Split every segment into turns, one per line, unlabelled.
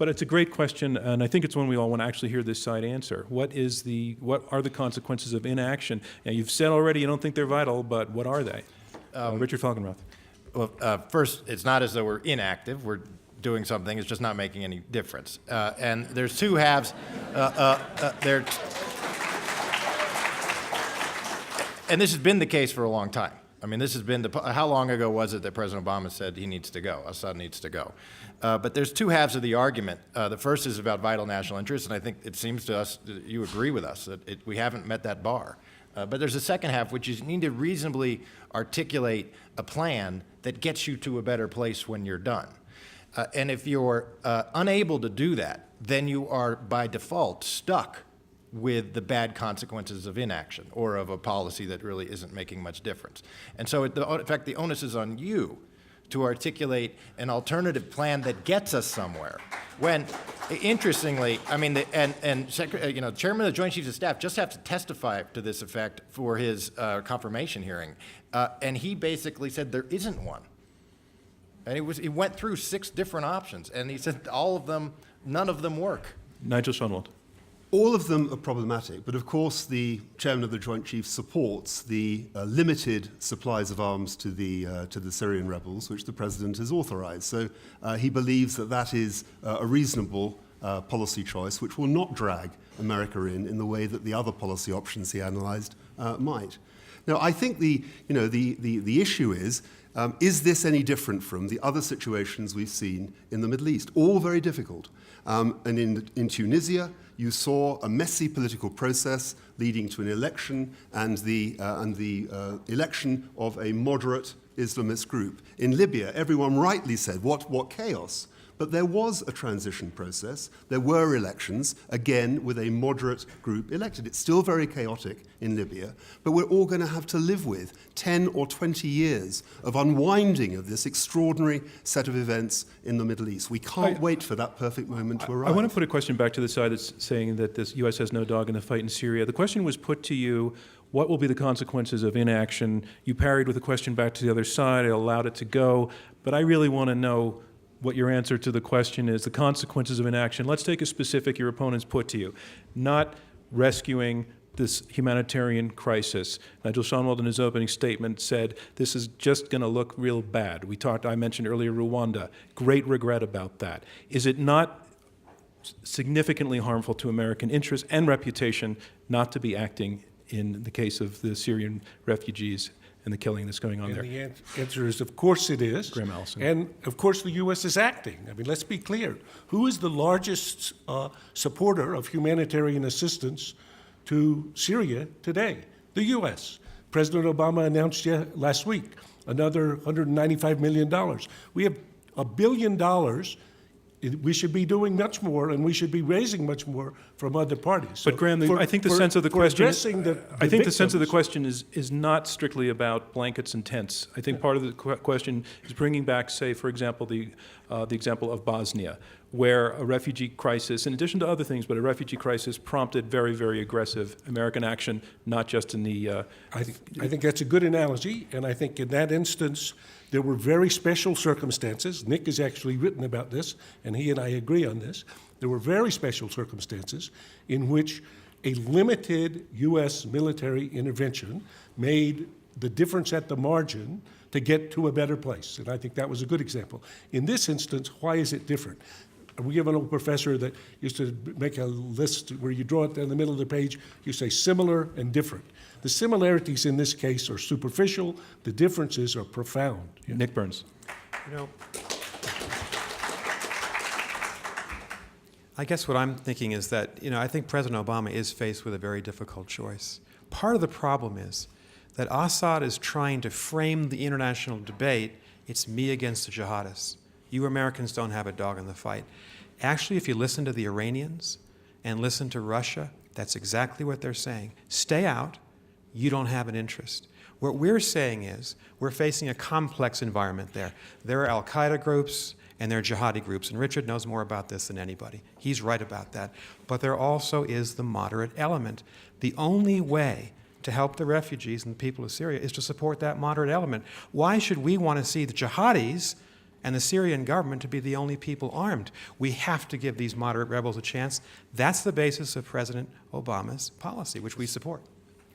But it's a great question, and I think it's one we all want to actually hear this side answer. What are the consequences of inaction? Now, you've said already you don't think they're vital, but what are they? Richard Falkenrath.
Well, first, it's not as though we're inactive. We're doing something. It's just not making any difference. And there's two halves. And this has been the case for a long time. I mean, this has been how long ago was it that President Obama said he needs to go, Assad needs to go? But there's two halves of the argument. The first is about vital national interests, and I think it seems to us that you agree with us that we haven't met that bar. But there's a second half, which is you need to reasonably articulate a plan that gets you to a better place when you're done. And if you're unable to do that, then you are by default stuck with the bad consequences of inaction or of a policy that really isn't making much difference. And so, in fact, the onus is on you to articulate an alternative plan that gets us somewhere. When, interestingly, I mean, Chairman of the Joint Chiefs of Staff just have to testify to this effect for his confirmation hearing, and he basically said there isn't one. And he went through 6 different options, and he said none of them work.
Nigel Schoenwald.
All of them are problematic, but of course the chairman of the Joint Chiefs supports the limited supplies of arms to the Syrian rebels, which the president has authorized. So he believes that is a reasonable policy choice, which will not drag America in the way that the other policy options he analyzed might. Now, I think the issue is this any different from the other situations we've seen in the Middle East? All very difficult. And in Tunisia, you saw a messy political process leading to an election and the election of a moderate Islamist group. In Libya, everyone rightly said, what chaos? But there was a transition process. There were elections, again, with a moderate group elected. It's still very chaotic in Libya, but we're all going to have to live with 10 or 20 years of unwinding of this extraordinary set of events in the Middle East. We can't wait for that perfect moment to arrive.
I want to put a question back to the side that's saying that the U.S. has no dog in the fight in Syria. The question was put to you, what will be the consequences of inaction? You parried with a question back to the other side. I allowed it to go. But I really want to know what your answer to the question is, the consequences of inaction. Let's take a specific your opponents put to you. Not rescuing this humanitarian crisis. Nigel Schoenwald in his opening statement said this is just going to look real bad. I mentioned earlier Rwanda. Great regret about that. Is it not significantly harmful to American interests and reputation not to be acting in the case of the Syrian refugees and the killing that's going on there?
The answer is, of course it is.
Graham Allison.
And, of course, the U.S. is acting. I mean, let's be clear. Who is the largest supporter of humanitarian assistance to Syria today? The U.S. President Obama announced last week another $195 million. We have $1 billion. We should be doing much more, and we should be raising much more from other parties.
But Graham, I think the sense of the question
is
is not strictly about blankets and tents. I think part of the question is bringing back, say, for example, the example of Bosnia, where a refugee crisis, in addition to other things, but a refugee crisis prompted very, very aggressive American action, not just in the...
I think that's a good analogy, and I think in that instance, there were very special circumstances. Nick has actually written about this, and he and I agree on this. There were very special circumstances in which a limited U.S. military intervention made the difference at the margin to get to a better place, and I think that was a good example. In this instance, why is it different? We have an old professor that used to make a list where you draw it down the middle of the page, you say similar and different. The similarities in this case are superficial, the differences are profound.
Yeah. Nick Burns.
I guess what I'm thinking is that, I think President Obama is faced with a very difficult choice. Part of the problem is that Assad is trying to frame the international debate, it's me against the jihadists. You Americans don't have a dog in the fight. Actually, if you listen to the Iranians and listen to Russia, that's exactly what they're saying. Stay out. You don't have an interest. What we're saying is we're facing a complex environment there. There are al-Qaeda groups and there are jihadi groups, and Richard knows more about this than anybody. He's right about that. But there also is the moderate element. The only way to help the refugees and the people of Syria is to support that moderate element. Why should we want to see the jihadis and the Syrian government to be the only people armed. We have to give these moderate rebels a chance. That's the basis of President Obama's policy, which we support.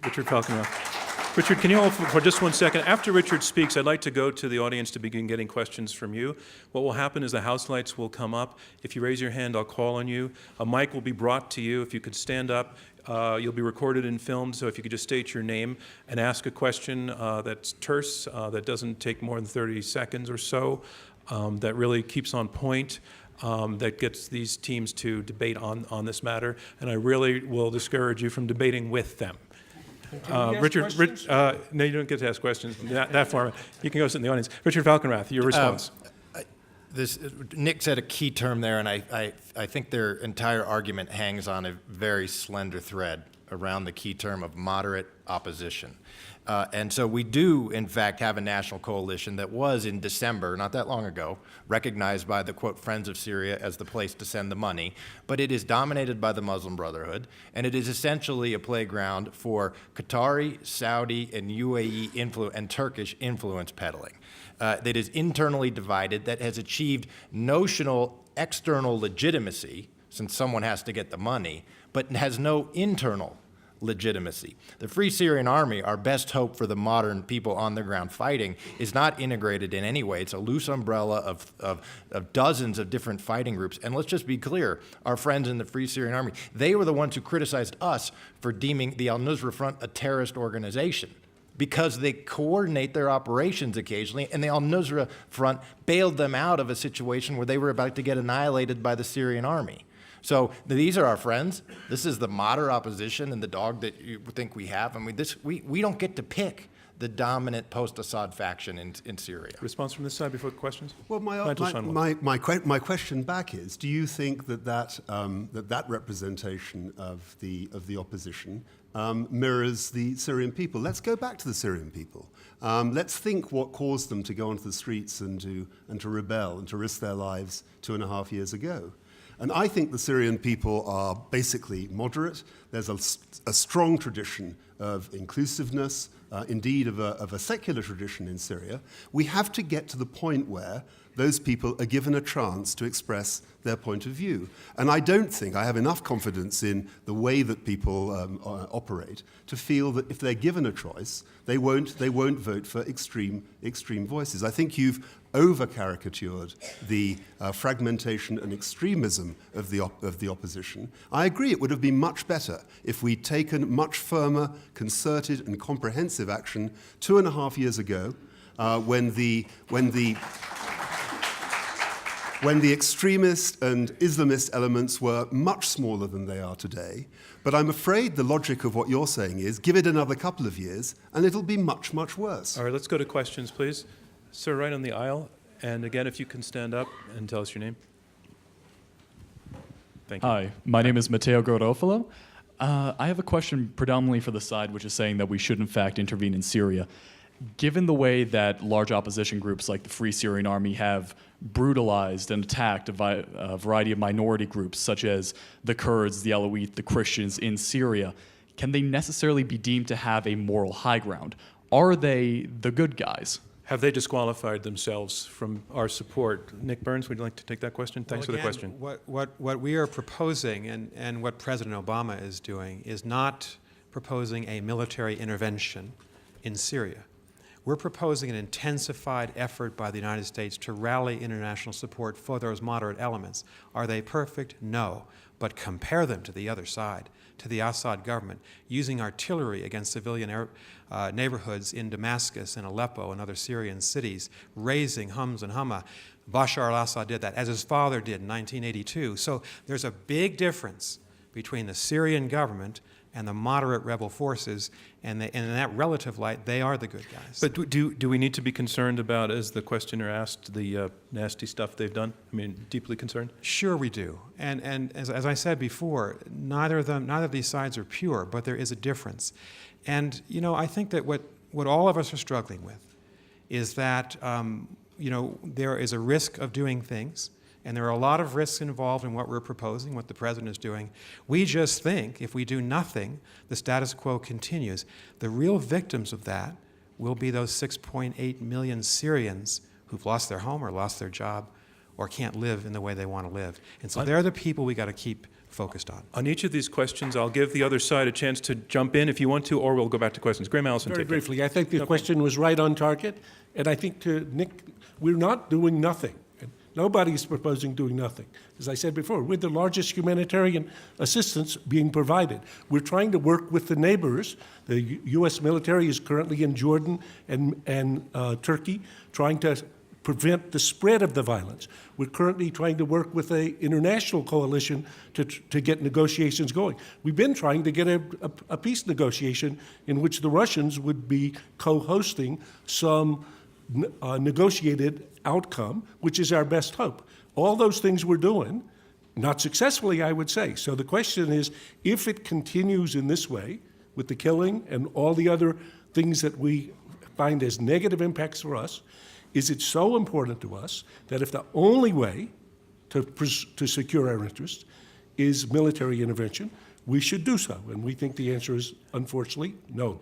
Richard Falkenrath. Richard, can you hold for just 1 second? After Richard speaks, I'd like to go to the audience to begin getting questions from you. What will happen is the house lights will come up. If you raise your hand, I'll call on you. A mic will be brought to you. If you could stand up, you'll be recorded and filmed, so if you could just state your name and ask a question that's terse, that doesn't take more than 30 seconds or so, that really keeps on point, that gets these teams to debate on this matter, and I really will discourage you from debating with them. Richard, no, you don't get to ask questions in that format. You can go sit in the audience. Richard Falkenrath, your response.
Nick said a key term there, and I think their entire argument hangs on a very slender thread around the key term of moderate opposition. And so we do, in fact, have a national coalition that was, in December, not that long ago, recognized by the, quote, Friends of Syria as the place to send the money. But it is dominated by the Muslim Brotherhood, and it is essentially a playground for Qatari, Saudi, and UAE and Turkish influence peddling. That is internally divided, that has achieved notional external legitimacy, since someone has to get the money, but has no internal legitimacy. The Free Syrian Army, our best hope for the modern people on the ground fighting, is not integrated in any way. It's a loose umbrella of dozens of different fighting groups. And let's just be clear, our friends in the Free Syrian Army, they were the ones who criticized us for deeming the al-Nusra Front a terrorist organization, because they coordinate their operations occasionally, and the al-Nusra Front bailed them out of a situation where they were about to get annihilated by the Syrian army. So these are our friends. This is the moderate opposition and the dog that you think we have. I mean, we don't get to pick the dominant post-Assad faction in Syria.
Response from this side before questions?
Well, my question back is: do you think that representation of the opposition mirrors the Syrian people? Let's go back to the Syrian people. Let's think what caused them to go onto the streets and to rebel and to risk their lives 2.5 years ago. And I think the Syrian people are basically moderate. There's a strong tradition of inclusiveness, indeed of a secular tradition in Syria. We have to get to the point where those people are given a chance to express their point of view. And I don't think I have enough confidence in the way that people operate to feel that if they're given a choice, they won't vote for extreme voices. I think you've over-caricatured the fragmentation and extremism of the opposition. I agree it would have been much better if we'd taken much firmer, concerted and comprehensive action 2.5 years ago when the extremist and Islamist elements were much smaller than they are today. But I'm afraid the logic of what you're saying is give it another couple of years and it'll be much, much worse.
All right, let's go to questions, please. Sir, right on the aisle. And again, if you can stand up and tell us your name. Thank you.
Hi, my name is Matteo Garofalo. I have a question predominantly for the side which is saying that we should in fact intervene in Syria. Given the way that large opposition groups like the Free Syrian Army have brutalized and attacked a variety of minority groups such as the Kurds, the Alawite, the Christians in Syria, can they necessarily be deemed to have a moral high ground? Are they the good guys?
Have they disqualified themselves from our support? Nick Burns, would you like to take that question? Thanks for the question.
What we are proposing and what President Obama is doing is not proposing a military intervention in Syria. We're proposing an intensified effort by the United States to rally international support for those moderate elements. Are they perfect? No. But compare them to the other side, to the Assad government, using artillery against civilian neighborhoods in Damascus and Aleppo and other Syrian cities, raising Homs and Hama. Bashar al-Assad did that, as his father did in 1982. So there's a big difference between the Syrian government and the moderate rebel forces, and in that relative light, they are the good guys.
But do we need to be concerned about, as the questioner asked, the nasty stuff they've done? I mean, deeply concerned?
Sure we do. And as I said before, neither of these sides are pure, but there is a difference. And, you know, I think that what all of us are struggling with is that, you know, there is a risk of doing things, and there are a lot of risks involved in what we're proposing, what the president is doing. We just think if we do nothing, the status quo continues. The real victims of that will be those 6.8 million Syrians who've lost their home or lost their job or can't live in the way they want to live. And so they're the people we got to keep focused on.
On each of these questions, I'll give the other side a chance to jump in if you want to, or we'll go back to questions. Graham Allison,
Very
take it.
briefly, I think the question was right on target, and I think to Nick, we're not doing nothing. Nobody's proposing doing nothing. As I said before, we're the largest humanitarian assistance being provided. We're trying to work with the neighbors. The U.S. military is currently in Jordan and Turkey, trying to prevent the spread of the violence. We're currently trying to work with an international coalition to get negotiations going. We've been trying to get a peace negotiation in which the Russians would be co-hosting some negotiated outcome, which is our best hope. All those things we're doing, not successfully, I would say. So the question is, if it continues in this way, with the killing and all the other things that we find as negative impacts for us, is it so important to us that if the only way to secure our interests is military intervention, we should do so? And we think the answer is, unfortunately, no.